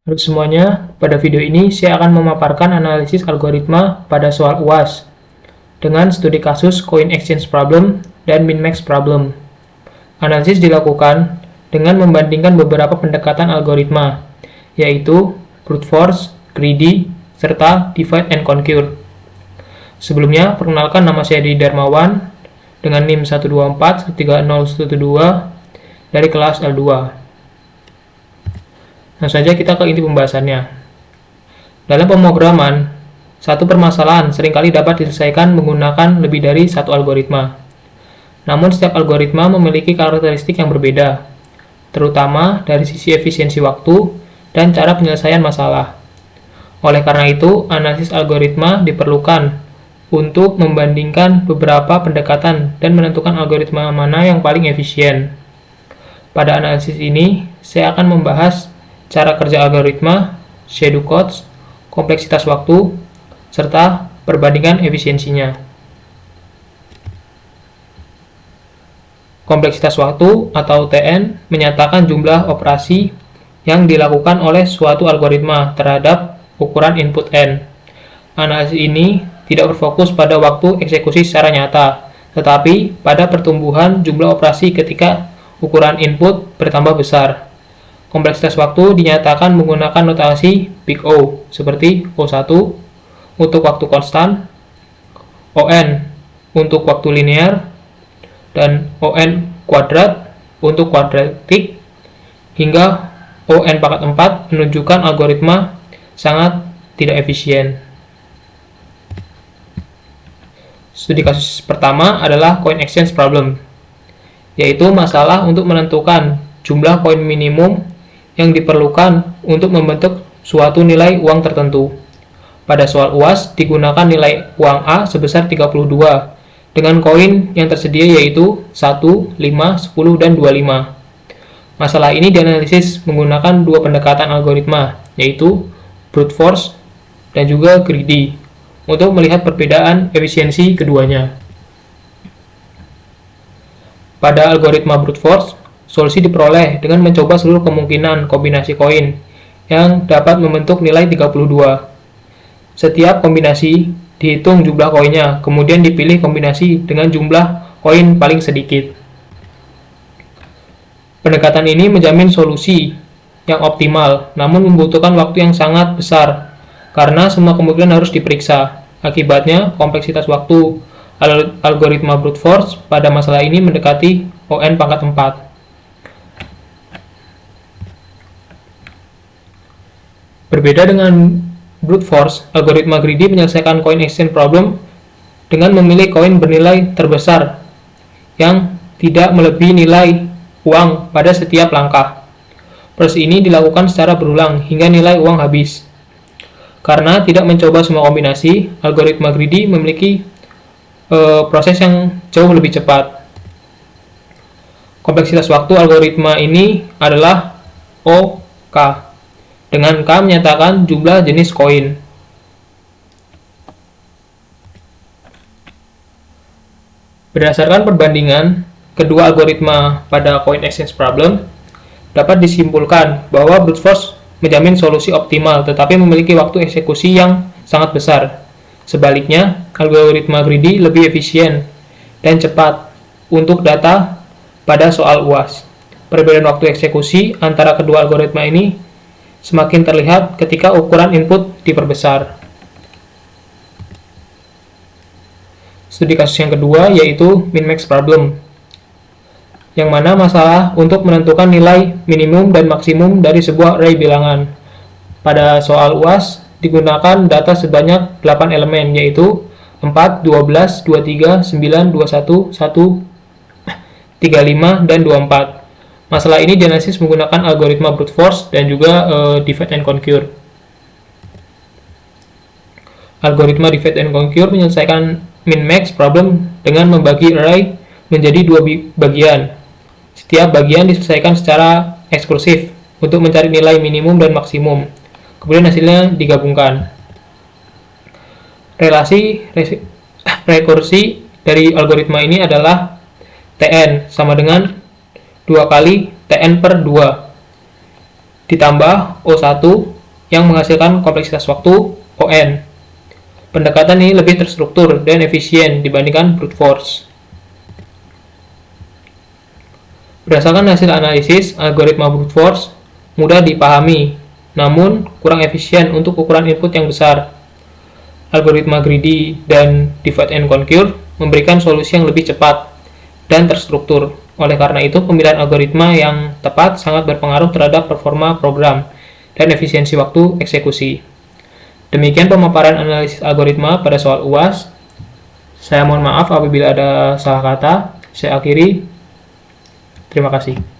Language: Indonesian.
Halo semuanya, pada video ini saya akan memaparkan analisis algoritma pada soal UAS dengan studi kasus Coin Exchange Problem dan Min-Max Problem. Analisis dilakukan dengan membandingkan beberapa pendekatan algoritma, yaitu Brute Force, Greedy, serta Divide and Conquer. Sebelumnya, perkenalkan nama saya Didi Darmawan dengan NIM 124-30112 dari kelas L2. Langsung saja kita ke inti pembahasannya. Dalam pemrograman, satu permasalahan seringkali dapat diselesaikan menggunakan lebih dari satu algoritma. Namun setiap algoritma memiliki karakteristik yang berbeda, terutama dari sisi efisiensi waktu dan cara penyelesaian masalah. Oleh karena itu, analisis algoritma diperlukan untuk membandingkan beberapa pendekatan dan menentukan algoritma mana yang paling efisien. Pada analisis ini, saya akan membahas cara kerja algoritma, shadow codes, kompleksitas waktu, serta perbandingan efisiensinya. Kompleksitas waktu atau TN menyatakan jumlah operasi yang dilakukan oleh suatu algoritma terhadap ukuran input N. Analisis ini tidak berfokus pada waktu eksekusi secara nyata, tetapi pada pertumbuhan jumlah operasi ketika ukuran input bertambah besar. Kompleksitas waktu dinyatakan menggunakan notasi Big O, seperti O1 untuk waktu konstan, ON untuk waktu linear, dan ON kuadrat untuk kuadratik, hingga ON pangkat 4 menunjukkan algoritma sangat tidak efisien. Studi kasus pertama adalah Coin Exchange Problem, yaitu masalah untuk menentukan jumlah koin minimum yang diperlukan untuk membentuk suatu nilai uang tertentu. Pada soal UAS digunakan nilai uang A sebesar 32 dengan koin yang tersedia yaitu 1, 5, 10, dan 25. Masalah ini dianalisis menggunakan dua pendekatan algoritma, yaitu Brute Force dan juga Greedy, untuk melihat perbedaan efisiensi keduanya. Pada algoritma Brute Force, solusi diperoleh dengan mencoba seluruh kemungkinan kombinasi koin yang dapat membentuk nilai 32. Setiap kombinasi dihitung jumlah koinnya, kemudian dipilih kombinasi dengan jumlah koin paling sedikit. Pendekatan ini menjamin solusi yang optimal, namun membutuhkan waktu yang sangat besar karena semua kemungkinan harus diperiksa. Akibatnya, kompleksitas waktu algoritma Brute Force pada masalah ini mendekati ON pangkat 4. Berbeda dengan Brute Force, algoritma Greedy menyelesaikan Coin Exchange Problem dengan memilih koin bernilai terbesar yang tidak melebihi nilai uang pada setiap langkah. Proses ini dilakukan secara berulang hingga nilai uang habis. Karena tidak mencoba semua kombinasi, algoritma Greedy memiliki proses yang jauh lebih cepat. Kompleksitas waktu algoritma ini adalah OK, dengan K menyatakan jumlah jenis koin. Berdasarkan perbandingan kedua algoritma pada Coin Exchange Problem, dapat disimpulkan bahwa Brute Force menjamin solusi optimal tetapi memiliki waktu eksekusi yang sangat besar. Sebaliknya, algoritma Greedy lebih efisien dan cepat untuk data pada soal UAS. Perbedaan waktu eksekusi antara kedua algoritma ini semakin terlihat ketika ukuran input diperbesar. Studi kasus yang kedua yaitu Min-Max Problem, yang mana masalah untuk menentukan nilai minimum dan maksimum dari sebuah array bilangan. Pada soal UAS digunakan data sebanyak 8 elemen yaitu 4, 12, 23, 9, 21, 1, 35, dan 24. Masalah ini dianalisis menggunakan algoritma Brute Force dan juga Divide and Conquer. Algoritma Divide and Conquer menyelesaikan Min-Max Problem dengan membagi array menjadi dua bagian. Setiap bagian diselesaikan secara eksklusif untuk mencari nilai minimum dan maksimum. Kemudian hasilnya digabungkan. Relasi rekursi dari algoritma ini adalah TN sama dengan 2 kali TN per 2 ditambah O1 yang menghasilkan kompleksitas waktu ON. Pendekatan ini lebih terstruktur dan efisien dibandingkan brute force. Berdasarkan hasil analisis, algoritma brute force mudah dipahami, namun kurang efisien untuk ukuran input yang besar. Algoritma greedy dan divide and conquer memberikan solusi yang lebih cepat dan terstruktur. Oleh karena itu, pemilihan algoritma yang tepat sangat berpengaruh terhadap performa program dan efisiensi waktu eksekusi. Demikian pemaparan analisis algoritma pada soal UAS. Saya mohon maaf apabila ada salah kata. Saya akhiri. Terima kasih.